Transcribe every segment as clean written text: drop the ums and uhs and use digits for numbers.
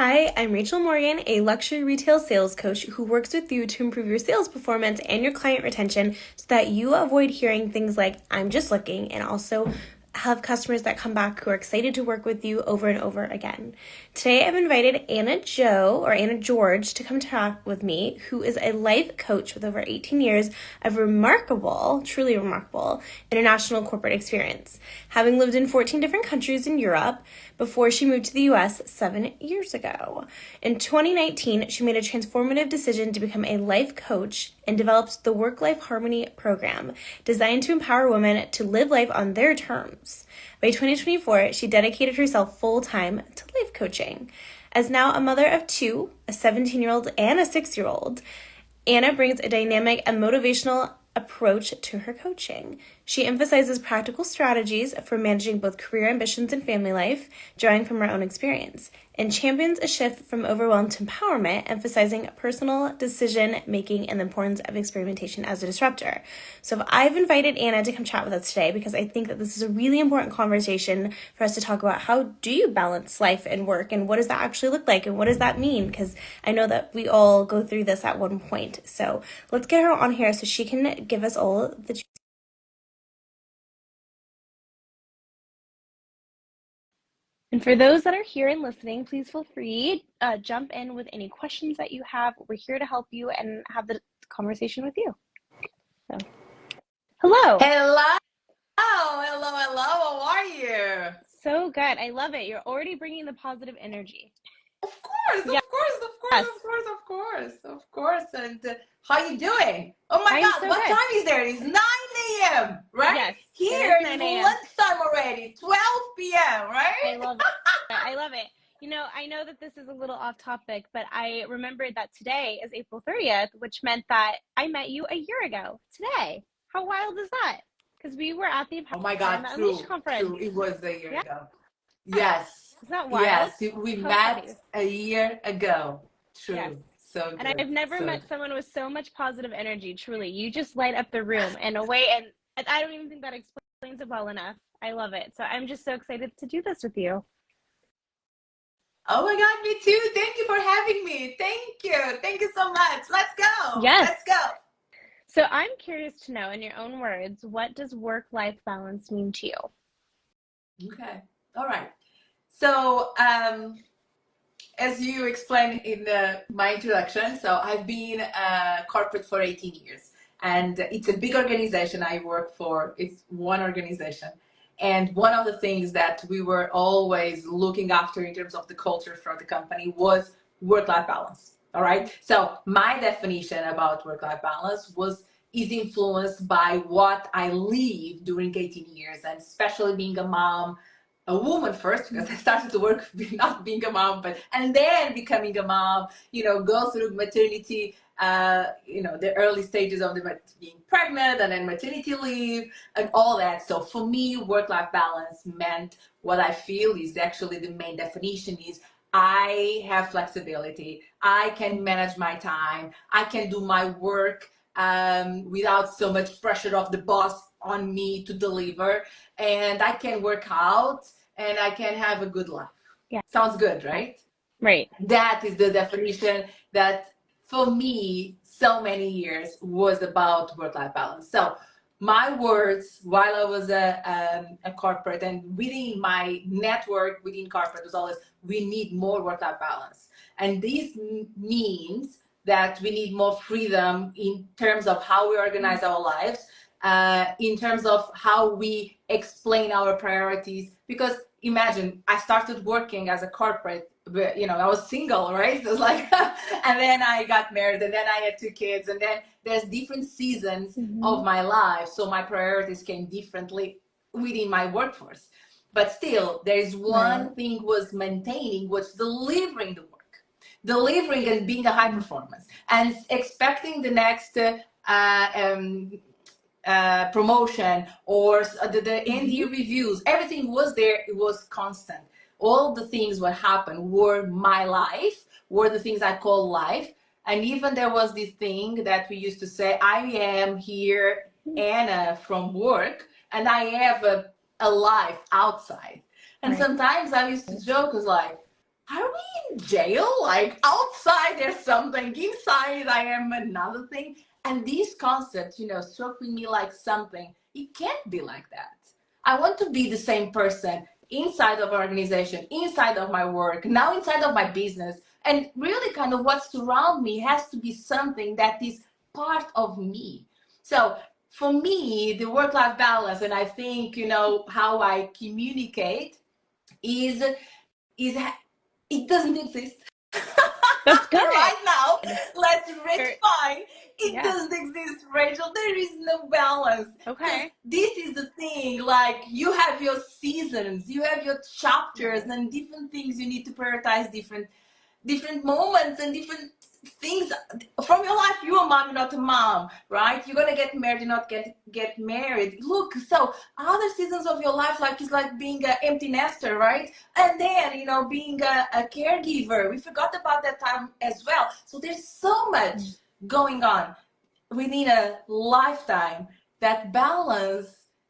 Hi, I'm Rachel Morgan, a luxury retail sales coach who works with you to improve your sales performance and your client retention so that you avoid hearing things like, I'm just looking, and also have customers that come back who are excited to work with you over and over again. Today, I've invited Anna George to come talk with me, who is a life coach with over 18 years of remarkable, truly remarkable, international corporate experience, having lived in 14 different countries in Europe before she moved to the US 7 years ago. In 2019, she made a transformative decision to become a life coach and developed the Work-Life Harmony program, designed to empower women to live life on their terms. By 2024, she dedicated herself full-time to life coaching. As now a mother of two, a 17-year-old and a 6-year-old, Anna brings a dynamic and motivational approach to her coaching. She emphasizes practical strategies for managing both career ambitions and family life, drawing from her own experience, and champions a shift from overwhelm to empowerment, emphasizing personal decision-making and the importance of experimentation as a disruptor. So I've invited Anna to come chat with us today because I think that this is a really important conversation for us to talk about how do you balance life and work, and what does that actually look like, and what does that mean? Because I know that we all go through this at one point. So let's get her on here so she can give us all the And for those that are here and listening, please feel free jump in with any questions that you have. We're here to help you and have the conversation with you. So, hello. Hello. How are you? So good. I love it. You're already bringing the positive energy. Of course, Yes. Of course. And how you doing? Oh my I'm God, so what good. time is there? It's 9 a.m., right? Yes, Here it is it's 9 a.m. lunchtime already, 12 p.m., right? I love it. I love it. You know, I know that this is a little off topic, but I remembered that today is April 30th, which meant that I met you a year ago today. How wild is that? Because we were at the Oh my Empower God, and Unleash true. conference. It was a year Yeah, ago. Yes, isn't that wild? yes. We How met funny. a year ago. Yes. True. So And good. I've never So met good. someone with so much positive energy, truly. You just light up the room in a way, and I don't even think that explains it well enough. I love it. So I'm just so excited to do this with you. Oh my God, me too. Thank you for having me. Thank you. Thank you so much. Let's go. Yes. Let's go. So I'm curious to know, in your own words, what does work-life balance mean to you? Okay. All right. So, as you explained in my introduction, so I've been corporate for 18 years, and it's a big organization I work for. It's one organization. And one of the things that we were always looking after in terms of the culture for the company was work-life balance. All right. So my definition about work-life balance is influenced by what I lived during 18 years, and especially being a mom, a woman first, because I started to work not being a mom, but and then becoming a mom, go through maternity, the early stages of being pregnant, and then maternity leave and all that. So for me, work-life balance meant what I feel is actually the main definition is I have flexibility. I can manage my time. I can do my work without so much pressure of the boss on me to deliver, and I can work out and I can have a good life. Yeah. Sounds good, right? Right. That is the definition that for me so many years was about work-life balance. So my words while I was a corporate and within my network within corporate was always we need more work-life balance. And this means that we need more freedom in terms of how we organize our lives, in terms of how we explain our priorities. Because imagine, I started working as a corporate, but I was single, right? So it was like, and then I got married, and then I had 2 kids, and then there's different seasons of my life. So my priorities came differently within my workforce. But still, there's one thing was maintaining, was delivering the work, delivering and being a high performance, and expecting the next promotion or the end year reviews. Everything was there. It was constant. All the things what happened were my life, were the things I call life. And even there was this thing that we used to say, I am here, Anna, from work, and I have a life outside. And sometimes I used to joke, was like, are we in jail? Like outside there's something, inside I am another thing. And these concepts, struck with me like something. It can't be like that. I want to be the same person inside of our organization, inside of my work, now inside of my business. And really kind of what surrounds me has to be something that is part of me. So for me, the work-life balance, and I think, how I communicate is is it doesn't exist. That's good. Right now, let's Or, redefine. It yeah. doesn't exist, Rachel. There is no balance. Because Okay. this is the thing, like you have your seasons, you have your chapters, and different things you need to prioritize, different moments and different things from your life. You're a mom, you're not a mom, right? You're gonna get married, you're not get married. Look, so other seasons of your life, like, is like being an empty nester, right? And then, being a caregiver, we forgot about that time as well. So there's so much going on. We need a lifetime. That balance,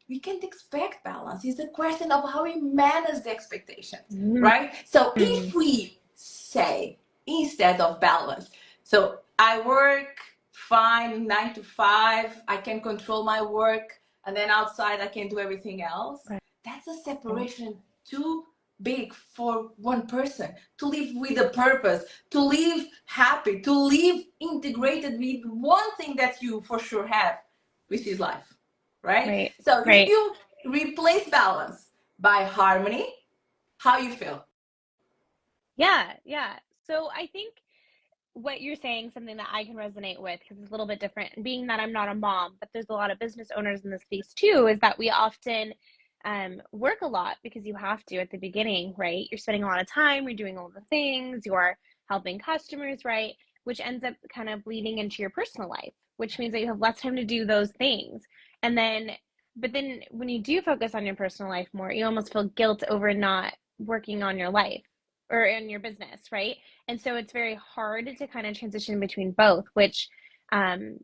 we can't expect balance. It's a question of how we manage the expectations, right? So if we say, instead of balance, so I work fine 9 to 5, I can control my work, and then outside I can do everything else. Right. That's a separation too big for one person to live with a purpose, to live happy, to live integrated with one thing that you for sure have, which is life, right? Right. So if Right. you replace balance by harmony, how you feel? Yeah. Yeah. So I think what you're saying, something that I can resonate with because it's a little bit different. Being that I'm not a mom, but there's a lot of business owners in this space too, is that we often work a lot because you have to at the beginning, right? You're spending a lot of time, you're doing all the things, you're helping customers, right? Which ends up kind of bleeding into your personal life, which means that you have less time to do those things. And then, but then when you do focus on your personal life more, you almost feel guilt over not working on your life or in your business, right? And so it's very hard to kind of transition between both, which um,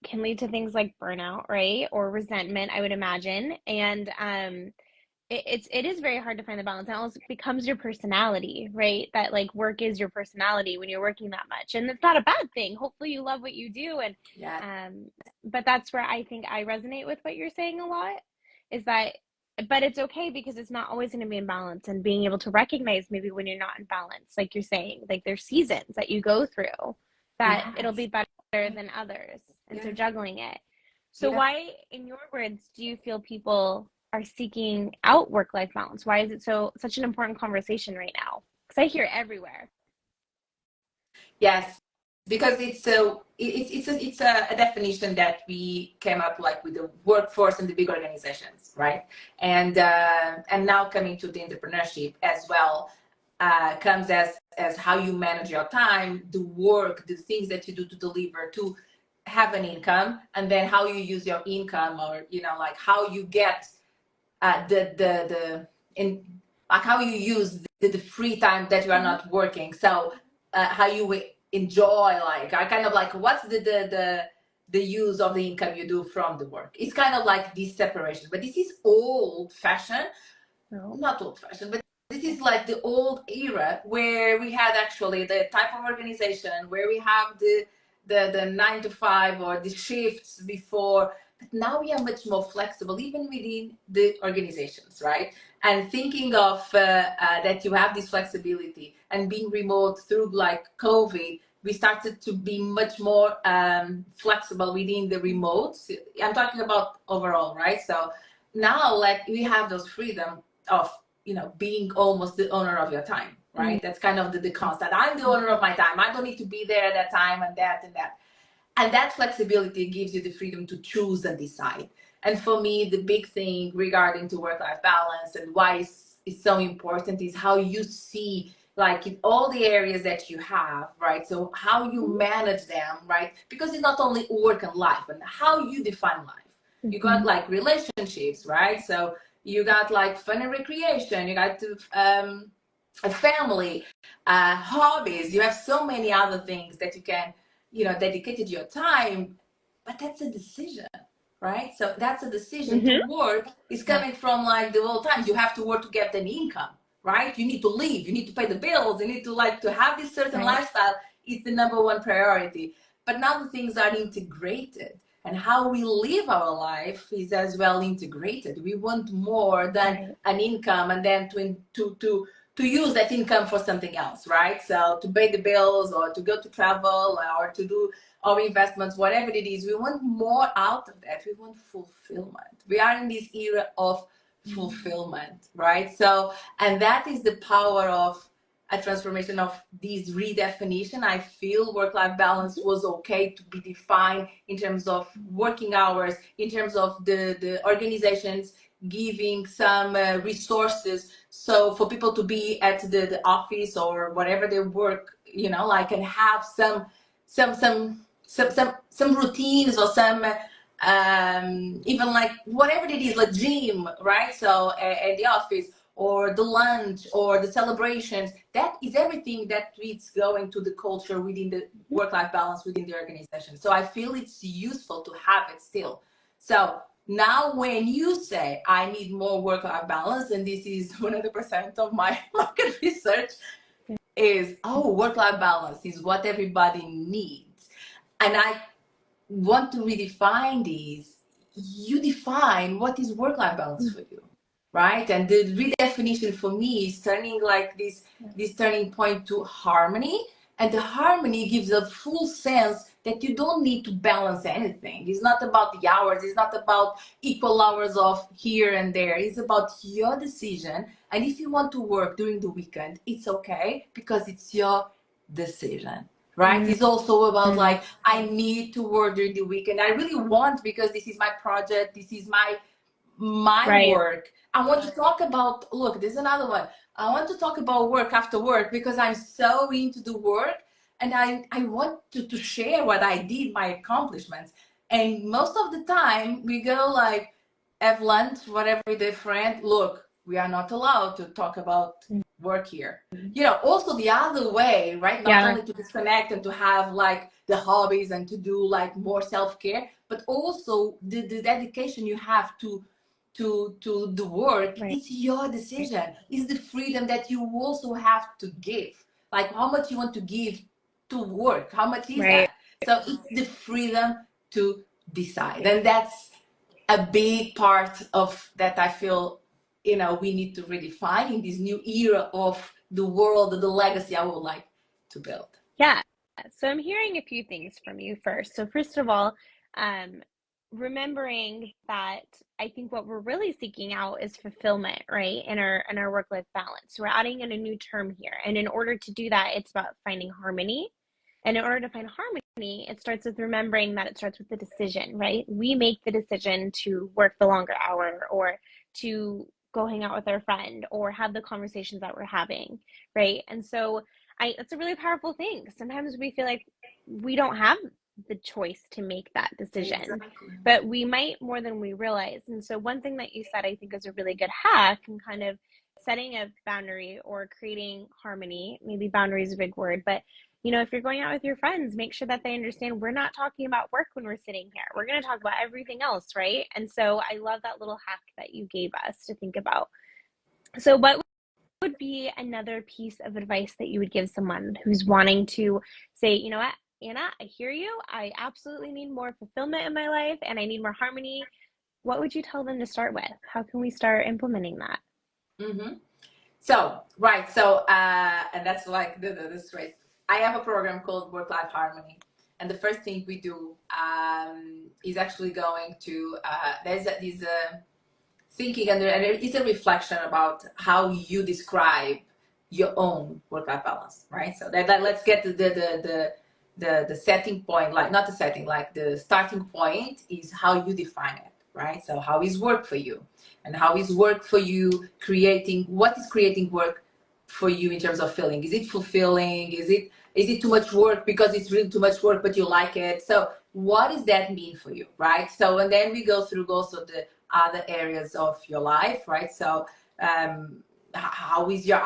can lead to things like burnout, right? Or resentment, I would imagine. And it is very hard to find the balance. And it also becomes your personality, right? That like work is your personality when you're working that much. And it's not a bad thing. Hopefully you love what you do. And Yeah. but that's where I think I resonate with what you're saying a lot is that but it's okay because it's not always going to be in balance and being able to recognize maybe when you're not in balance, like you're saying, like there's seasons that you go through that it'll Yes. be better than others. And so Yeah. juggling it. So Yeah. why, in your words, do you feel people are seeking out work-life balance? Why is it such an important conversation right now? Because I hear it everywhere. Yes, because it's a definition that we came up like with the workforce and the big organizations, right? And now coming to the entrepreneurship as well, comes as how you manage your time, the work, the things that you do to deliver to have an income, and then how you use your income, or like how you get the in like how you use the free time that you are not working. So how you enjoy, like I kind of like what's the use of the income you do from the work. It's kind of like this separation, but this is old fashioned, No. not old fashioned, but this is like the old era where we had actually the type of organization where we have the 9 to 5 or the shifts before. But now we are much more flexible, even within the organizations, right? And thinking of that you have this flexibility and being remote through like COVID, we started to be much more flexible within the remote. I'm talking about overall, right? So now, like, we have those freedom of being almost the owner of your time, right? That's kind of the concept. I'm the owner of my time. I don't need to be there at that time and that and that. And that flexibility gives you the freedom to choose and decide. And for me, the big thing regarding to work-life balance and why it's so important is how you see, like, in all the areas that you have, right? So how you manage them, right? Because it's not only work and life, but how you define life. You got like relationships, right? So you got like fun and recreation. You got a family, hobbies. You have so many other things that you can, dedicated your time, but that's a decision, right? So that's a decision to Mm-hmm. work is coming from like the old times. You have to work to get an income, right? You need to live, you need to pay the bills, you need to like to have this certain Right. lifestyle. It's the number one priority. But now the things are integrated, and how we live our life is as well integrated. We want more than Right. an income, and then to use that income for something else, right? So to pay the bills, or to go to travel, or to do our investments, whatever it is, we want more out of that. We want fulfillment. We are in this era of fulfillment, right? So, and that is the power of a transformation of this redefinition. I feel work-life balance was okay to be defined in terms of working hours, in terms of the organizations giving some resources, so for people to be at the office or whatever they work, you know, like, and have some routines, or some even like whatever it is, like gym, right? So at the office, or the lunch, or the celebrations, that is everything that is going to the culture within the work-life balance within the organization. So I feel it's useful to have it still. So now when you say I need more work-life balance, and this is 100% of my market research, is, oh, work-life balance is what everybody needs. And I want to redefine these. You define what is work-life balance for you, right? And the redefinition for me is turning like this turning point to harmony. And the harmony gives a full sense that you don't need to balance anything. It's not about the hours, it's not about equal hours of here and there. It's about your decision. And if you want to work during the weekend, it's okay, because it's your decision, right? It's also about like, I need to work during the weekend. I really want, because this is my project, this is my Right. work. I want to talk about, look, there's another one. I want to talk about work after work, because I'm so into the work, and I want to share what I did, my accomplishments. And most of the time we go like, have lunch, whatever, with a friend. Look, we are not allowed to talk about work here. You know, also the other way, right? Not Yeah. only to disconnect and to have like the hobbies and to do like more self-care, but also the dedication you have to the work. Right. It's your decision. It's the freedom that you also have to give. Like, how much you want to give to work, how much is Right. that? So it's the freedom to decide. And that's a big part of that. I feel, you know, we need to redefine in this new era of the world, the legacy I would like to build. Yeah. So I'm hearing a few things from you first. So first of all, um, remembering that I think what we're really seeking out is fulfillment, right? In our work-life balance. We're adding in a new term here. And in order to do that, it's about finding harmony. And in order to find harmony, it starts with remembering that it starts with the decision, right? We make the decision to work the longer hour, or to go hang out with our friend, or have the conversations that we're having, right? And so it's a really powerful thing. Sometimes we feel like we don't have the choice to make that decision, Exactly. but we might more than we realize. And so one thing that you said, I think, is a really good hack, and kind of setting a boundary or creating harmony. Maybe boundary is a big word, but if you're going out with your friends, make sure that they understand we're not talking about work when we're sitting here. We're going to talk about everything else, right? And so I love that little hack that you gave us to think about. So what would be another piece of advice that you would give someone who's wanting to say, you know what, Anna, I hear you. I absolutely need more fulfillment in my life, and I need more harmony. What would you tell them to start with? How can we start implementing that? Mm-hmm. So, right. So, and that's like the straight. I have a program called Work Life Harmony. And the first thing we do is actually going to, there's this thinking, and it's a reflection about how you describe your own work-life balance, right? So that let's get to the setting point, like not the setting, like the starting point is how you define it, right? So how is work for you, and how is work for you creating, what is creating work for you in terms of feeling? Is it fulfilling? Is it too much work because it's really too much work but you like it? So what does that mean for you, right? So, and then we go through also the other areas of your life, right? So how is your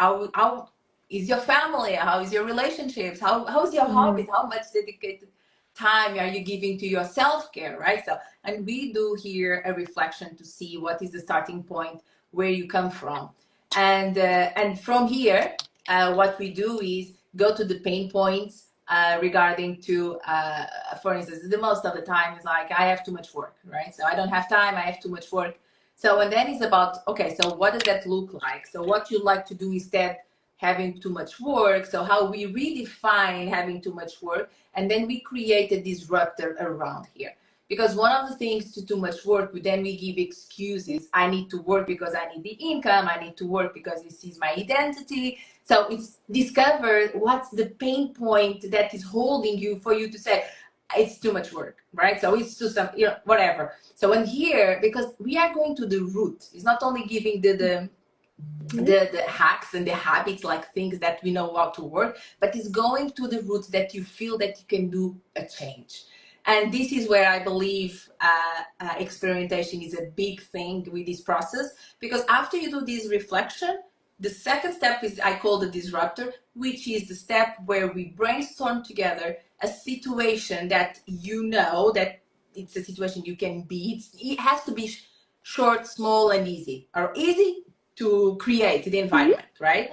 family? How is your relationships? How's your hobbies? How much dedicated time are you giving to your self-care, right? So, and we do here a reflection to see what is the starting point, where you come from. And from here, what we do is go to the pain points regarding to, for instance, the most of the time is like, I have too much work, right? So I don't have time, I have too much work. So, and then it's about, okay, so what does that look like? So what you like to do instead having too much work. So how we redefine having too much work, and then we create a disruptor around here. Because one of the things to too much work, then we give excuses. I need to work because I need the income. I need to work because this is my identity. So it's discover what's the pain point that is holding you for you to say, it's too much work, right? So it's too some, whatever. So in here, because we are going to the root, it's not only giving the hacks and the habits, like things that we know how to work, but it's going to the roots that you feel that you can do a change. And this is where I believe experimentation is a big thing with this process, because after you do this reflection, the second step is, I call the disruptor, which is the step where we brainstorm together a situation that that it's a situation you can beat. It has to be short, small, and easy, or easy to create the environment, right?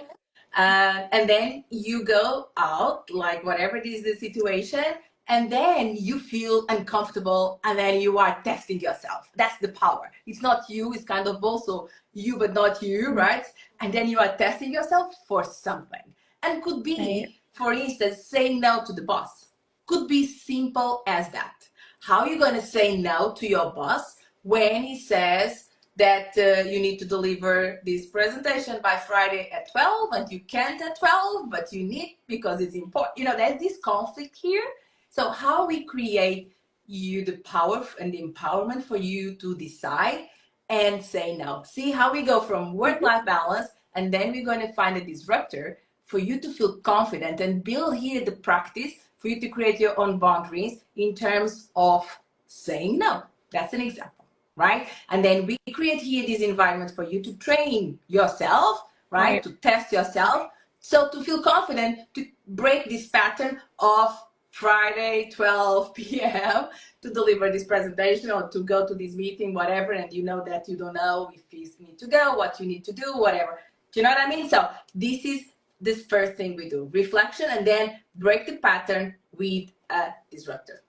And then you go out, like whatever it is the situation, and then you feel uncomfortable, and then you are testing yourself. That's the power. It's not you, it's kind of also you, but not you, right? And then you are testing yourself for something. And could be, for instance, saying no to the boss. Could be simple as that. How are you going to say no to your boss when he says that you need to deliver this presentation by Friday at 12, and you can't at 12, but you need, because it's important. There's this conflict here. So how we create you the power and the empowerment for you to decide and say no. See how we go from work-life balance, and then we're going to find a disruptor for you to feel confident and build here the practice for you to create your own boundaries in terms of saying no. That's an example, right? And then we create here this environment for you to train yourself, right? To test yourself. So to feel confident to break this pattern of Friday, 12 p.m. to deliver this presentation or to go to this meeting, whatever, and you know that you don't know if you need to go, what you need to do, whatever. Do you know what I mean? So this is this first thing we do, reflection, and then break the pattern with a disruptor.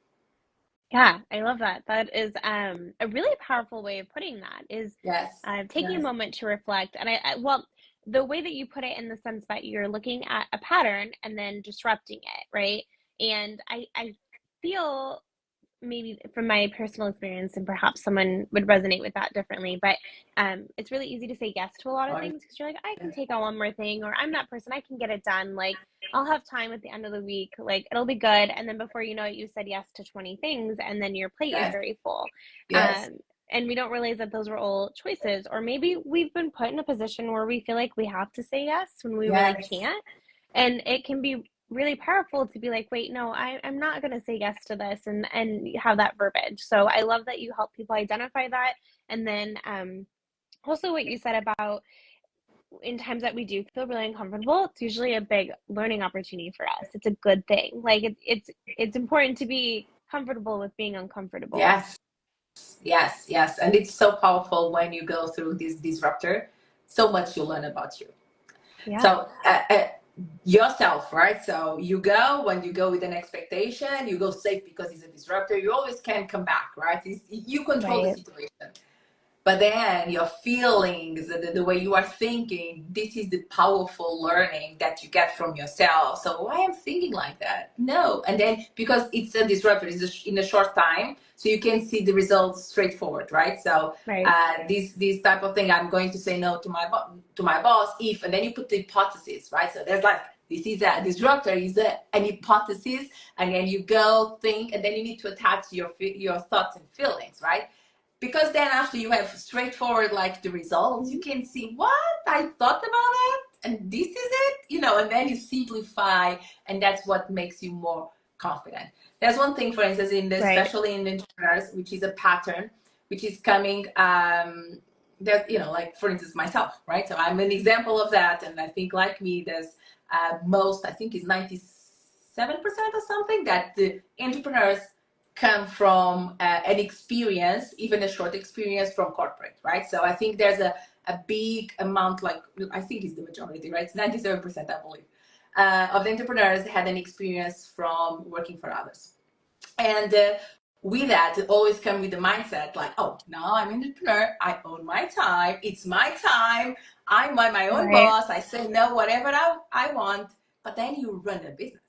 Yeah, I love that. That is a really powerful way of putting that is taking a moment to reflect. And well, the way that you put it in the sense that you're looking at a pattern and then disrupting it, right? And I feel maybe from my personal experience, and perhaps someone would resonate with that differently, but it's really easy to say yes to a lot of things because you're like, I can take on one more thing, or I'm that person, I can get it done. Like, I'll have time at the end of the week, like it'll be good. And then before you know it, you said yes to 20 things, and then your plate is very full. And we don't realize that those were all choices, or maybe we've been put in a position where we feel like we have to say yes when we really can't. And it can be really powerful to be like, wait, no, I'm not going to say yes to this, and have that verbiage. So I love that you help people identify that. And then also what you said about in times that we do feel really uncomfortable, it's usually a big learning opportunity for us. It's a good thing. Like it's important to be comfortable with being uncomfortable. Yes. And it's so powerful when you go through this disruptor. So much you learn about you. So yourself, right? So when you go with an expectation, you go safe because it's a disruptor. You always can come back, right? You control the situation. But then your feelings, the way you are thinking, this is the powerful learning that you get from yourself. So why am I thinking like that? No. And then because it's a disruptor, it's in a short time, so you can see the results straightforward, right? So this type of thing, I'm going to say no to my boss if, and then you put the hypothesis, right? So there's like, this is a disruptor, is an hypothesis, and then you go think, and then you need to attach your thoughts and feelings, right? Because then after you have straightforward, like the results, you can see what I thought about it, and this is it, and then you simplify, and that's what makes you more confident. There's one thing, for instance, especially in entrepreneurs, which is a pattern, which is coming, that, like for instance, myself, right? So I'm an example of that. And I think like me, there's I think is 97% or something that the entrepreneurs come from an experience, even a short experience from corporate, right? So I think there's a big amount, like I think it's the majority, right? It's 97%, I believe, of the entrepreneurs had an experience from working for others. And with that, it always come with the mindset like, oh, now I'm an entrepreneur. I own my time. It's my time. I'm my own boss. I say no, whatever I want. But then you run a business,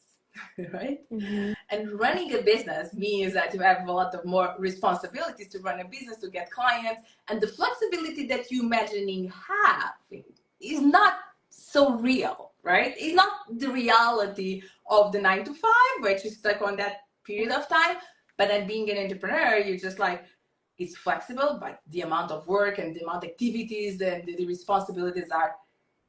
right? Mm-hmm. And running a business means that you have a lot of more responsibilities to run a business, to get clients. And the flexibility that you imagining having is not so real, right? It's not the reality of the 9 to 5, which is stuck on that period of time. But then being an entrepreneur, you're just like, it's flexible, but the amount of work and the amount of activities and the responsibilities are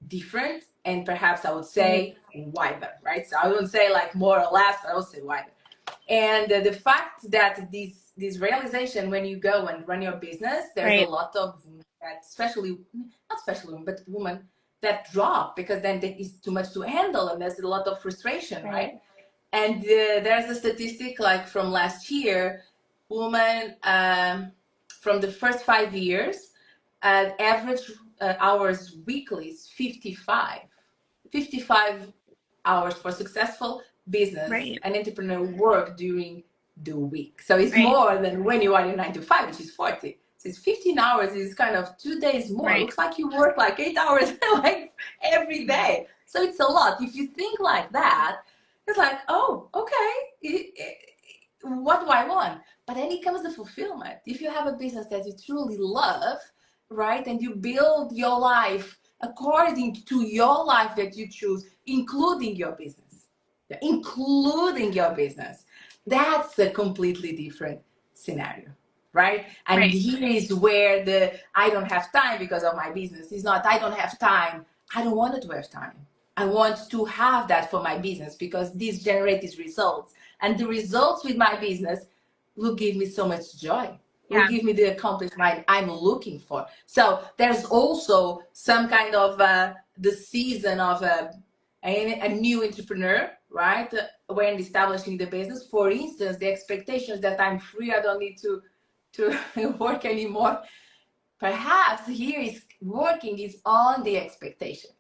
different, and perhaps I would say wider, right? So I wouldn't say like more or less, but I would say wider. And the fact that this realization, when you go and run your business, there's a lot of that, especially not especially women, but women that drop because then it's too much to handle, and there's a lot of frustration, right? And there's a statistic like from last year, women from the first 5 years, average hours weekly is 55 hours for successful business and entrepreneur work during the week. So it's more than when you are in 9 to 5, which is 40. So it's 15 hours is kind of 2 days more. It looks like you work like 8 hours like every day. So it's a lot. If you think like that, it's like, oh, okay, what do I want? But then it comes the fulfillment. If you have a business that you truly love, right, and you build your life according to your life that you choose, including your business, that's a completely different scenario, right? And here is where the I don't have time because of my business is not I don't have time. I don't want to have time. I want to have that for my business because this generates these results. And the results with my business will give me so much joy. Will give me the accomplishment I'm looking for. So there's also some kind of the season of a new entrepreneur, right? When establishing the business. For instance, the expectations that I'm free, I don't need to work anymore. Perhaps here is working is on the expectations.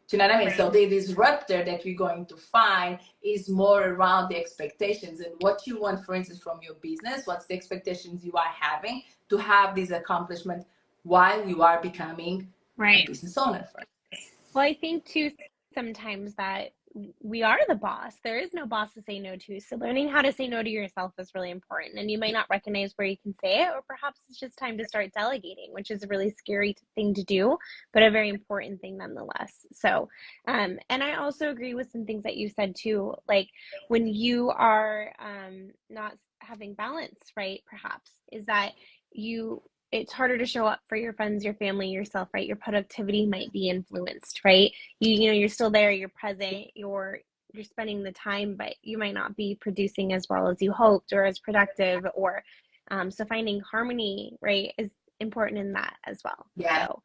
Do you know what I mean? So the disruptor that we're going to find is more around the expectations and what you want, for instance, from your business. What's the expectations you are having to have this accomplishment while you are becoming a business owner? Well, I think too sometimes that we are the boss. There is no boss to say no to. So learning how to say no to yourself is really important. And you might not recognize where you can say it, or perhaps it's just time to start delegating, which is a really scary thing to do, but a very important thing nonetheless. So, and I also agree with some things that you said too, like when you are not having balance, right? Perhaps is that it's harder to show up for your friends, your family, yourself, right? Your productivity might be influenced, right? You're still there, you're present, you're spending the time, but you might not be producing as well as you hoped or as productive, or so finding harmony, right, is important in that as well. So,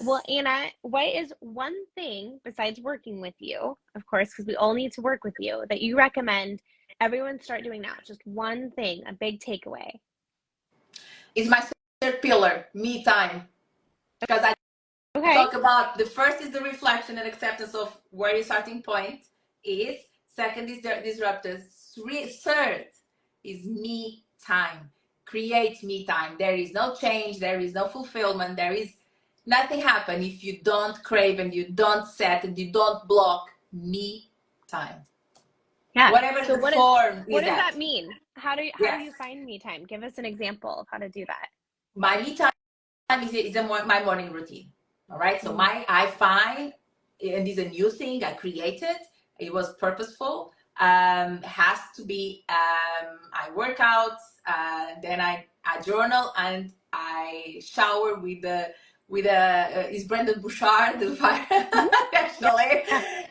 well, Anna, what is one thing besides working with you, of course, because we all need to work with you, that you recommend everyone start doing now? Just one thing, a big takeaway. Is my third pillar, me time. Because I talk about the first is the reflection and acceptance of where your starting point is. Second is the disruptors. Third is me time. Create me time. There is no change. There is no fulfillment. There is nothing happen if you don't crave and you don't set and you don't block me time. Yeah. Whatever so the form what does that mean? How do you find me time? Give us an example of how to do that. My me time is my morning routine. All right. So I find, and this is a new thing I created. It was purposeful. Has to be I work out, then I journal, and I shower with is Brendan Bouchard the fire actually,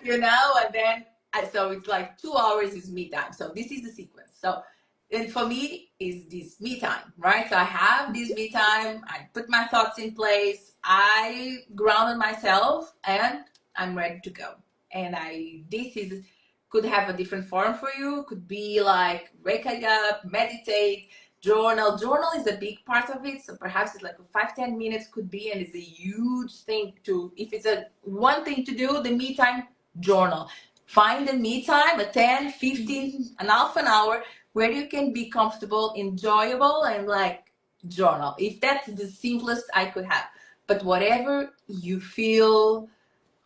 and then so it's like 2 hours is me time. So this is the sequence. So and for me is this me time, right? So I have this me time, I put my thoughts in place, I grounded myself, and I'm ready to go. And this is could have a different form for you. Could be like waking up, meditate, journal. Journal is a big part of it. So perhaps it's like 5-10 minutes could be, and it's a huge thing to, if it's a one thing to do, the me time, journal. Find the me time, a 10, 15, an half an hour where you can be comfortable, enjoyable, and like journal. If that's the simplest I could have. But whatever you feel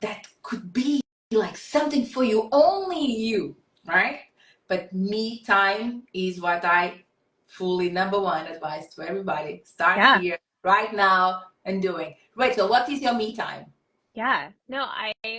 that could be like something for you, only you, right? But me time is what I fully number one advice to everybody. Start here right now and doing. Rachel, what is your me time? Yeah, no,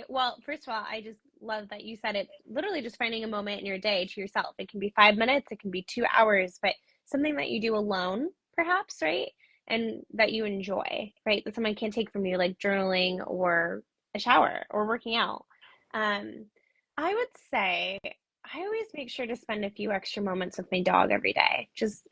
well, first of all, I just love that you said it's literally just finding a moment in your day to yourself. It can be 5 minutes, it can be 2 hours, but something that you do alone, perhaps, right? And that you enjoy, right? That someone can't take from you, like journaling or a shower or working out. I would say I always make sure to spend a few extra moments with my dog every day, just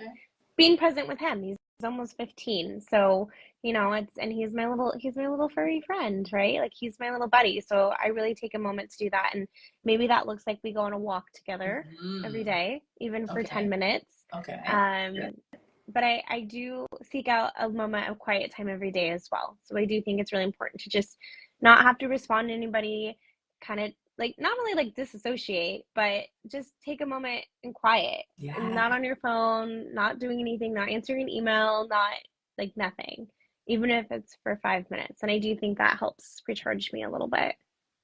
being present with him. He's almost 15, so and he's my little furry friend, right? Like he's my little buddy. So I really take a moment to do that, and maybe that looks like we go on a walk together every day, even for 10 minutes. Okay. But I do seek out a moment of quiet time every day as well. So I do think it's really important to just not have to respond to anybody, kind of like not only like disassociate, but just take a moment in quiet. Yeah. Not on your phone, not doing anything, not answering an email, not like nothing, even if it's for 5 minutes. And I do think that helps recharge me a little bit.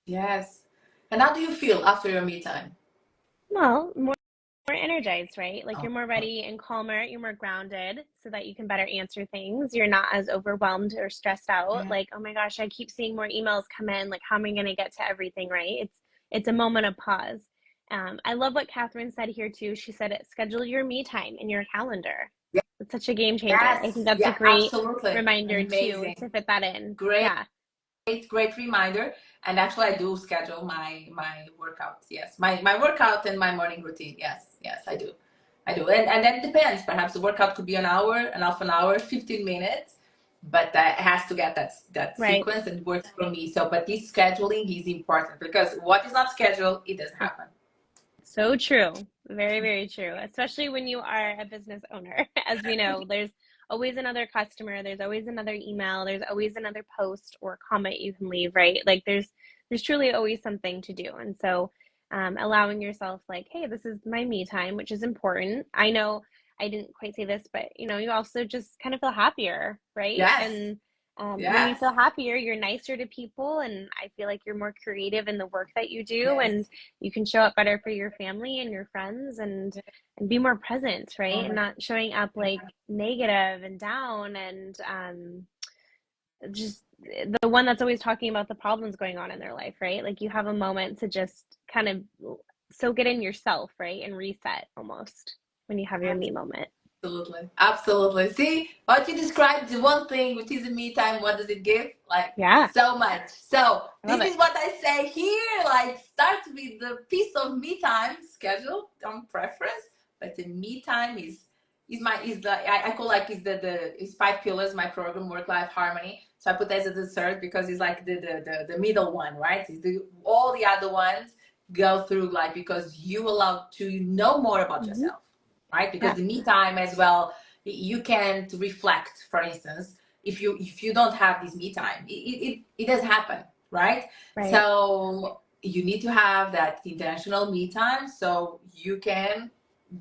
Yes. And how do you feel after your me time? Well, more energized, right? Like you're more ready and calmer, you're more grounded so that you can better answer things. You're not as overwhelmed or stressed out. Like, oh my gosh, I keep seeing more emails come in. Like, how am I going to get to everything, right? It's a moment of pause. I love what Catherine said here too. She said, schedule your me time in your calendar. Yeah. It's such a game changer. Yes. I think that's a great reminder Amazing. to fit that in. Great. Yeah. Great reminder. And actually I do schedule my workouts. Yes. My workout and my morning routine. Yes, I do. And then it depends. Perhaps the workout could be an hour, an half an hour, 15 minutes. But it has to get that sequence and works for me. So, but this scheduling is important, because what is not scheduled, it doesn't happen. So true. Very, very true. Especially when you are a business owner. As we know, there's always another customer, there's always another email, there's always another post or comment you can leave, right? Like there's truly always something to do. And so allowing yourself like, hey, this is my me time, which is important. I know I didn't quite say this, but you also just kind of feel happier, right? Yes. And when you feel happier, you're nicer to people, and I feel like you're more creative in the work that you do, and you can show up better for your family and your friends, and be more present, right? And not showing up like negative and down, and just the one that's always talking about the problems going on in their life, right? Like you have a moment to just kind of soak it in yourself, right? And reset almost when you have your me moment. Absolutely. See, what you described, the one thing, which is a me time, what does it give? Like, so much. So this is what I say here, like start with the piece of me time, schedule on preference, but the me time is I call like is 5 pillars, my program, work-life harmony. So I put that as the third because it's like the middle one, right? It's all the other ones go through like, because you allow to know more about yourself. Right? Because the me time as well, you can't reflect, for instance, if you don't have this me time, it doesn't happen, right? So you need to have that intentional me time so you can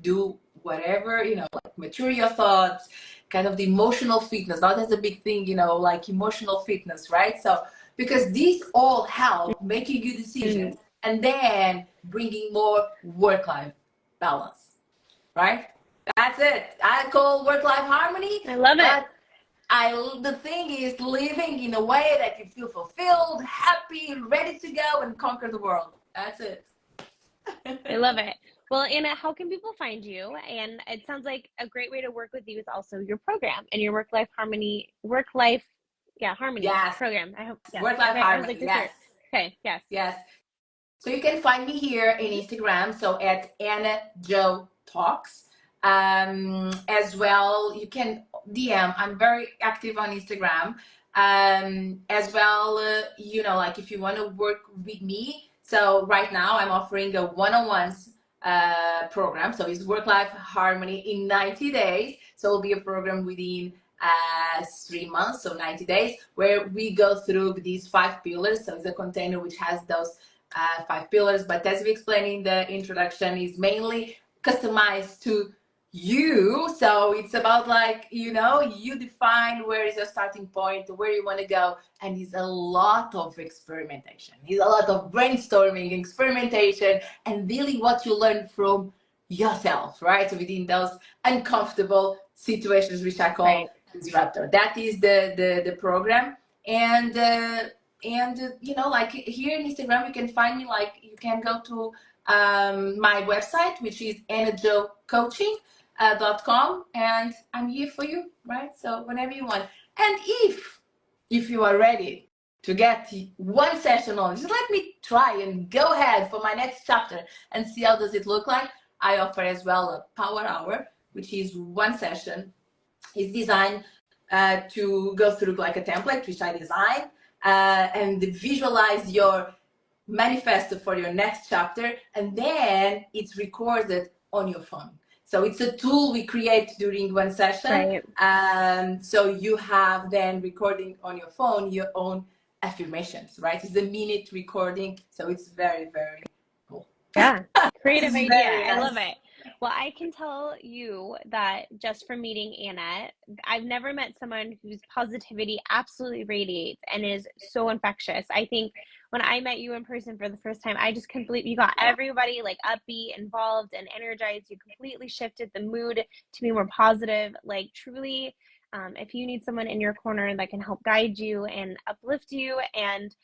do whatever, like mature your thoughts, kind of the emotional fitness. Not as a big thing, like emotional fitness, right? So because these all help making good decisions and then bringing more work-life balance. Right? That's it. I call work-life harmony. I love it. The thing is living in a way that you feel fulfilled, happy, ready to go and conquer the world. That's it. I love it. Well, Anna, how can people find you? And it sounds like a great way to work with you is also your program and your work-life harmony harmony program. I hope. Work-life harmony. Yes. Okay. Yes. Yes. So you can find me here in Instagram. So at Anna Jo Talks. As well, you can DM. I'm very active on Instagram. As well, like if you want to work with me, So right now I'm offering a one-on-ones program. So it's work-life harmony in 90 days. So it'll be a program within 3 months, so 90 days, where we go through these 5 pillars. So it's a container which has those 5 pillars. But as we explained in the introduction, is mainly customized to you. So it's about like, you define where is your starting point, where you want to go. And it's a lot of experimentation. It's a lot of brainstorming, experimentation, and really what you learn from yourself, right? So within those uncomfortable situations, which I call disruptor. That is the program. And like here in Instagram, you can find me, like you can go to my website, which is anajocoaching.com, and I'm here for you, right? So whenever you want. And if you are ready to get one session on, just let me try and go ahead for my next chapter and see how does it look like. I offer as well a power hour, which is one session. It's designed to go through like a template, which I designed, and visualize your manifesto for your next chapter, and then it's recorded on your phone. So it's a tool we create during one session. So you have then recording on your phone your own affirmations, right? It's a minute recording, so it's very, very cool. Yeah, creative idea. Nice. I love it. Well, I can tell you that just from meeting Anna, I've never met someone whose positivity absolutely radiates and is so infectious. I think when I met you in person for the first time, I just couldn't believe you got everybody like upbeat, involved, and energized. You completely shifted the mood to be more positive. Like truly, if you need someone in your corner that can help guide you and uplift you and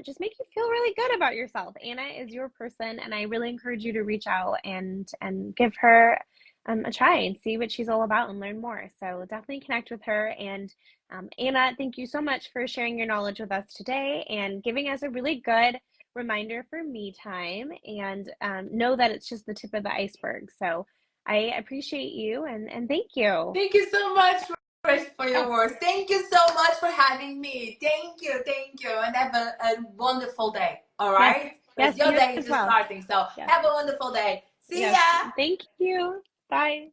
just make you feel really good about yourself, Anna is your person, and I really encourage you to reach out and give her a try and see what she's all about and learn more. So definitely connect with her. And Anna, thank you so much for sharing your knowledge with us today and giving us a really good reminder for me time, and know that it's just the tip of the iceberg. So I appreciate you and thank you. Thank you so much for your words. Thank you so much for having me. Thank you, and have a wonderful day. All right? Yes, your day is just starting, so have a wonderful day. See ya. Thank you. Bye.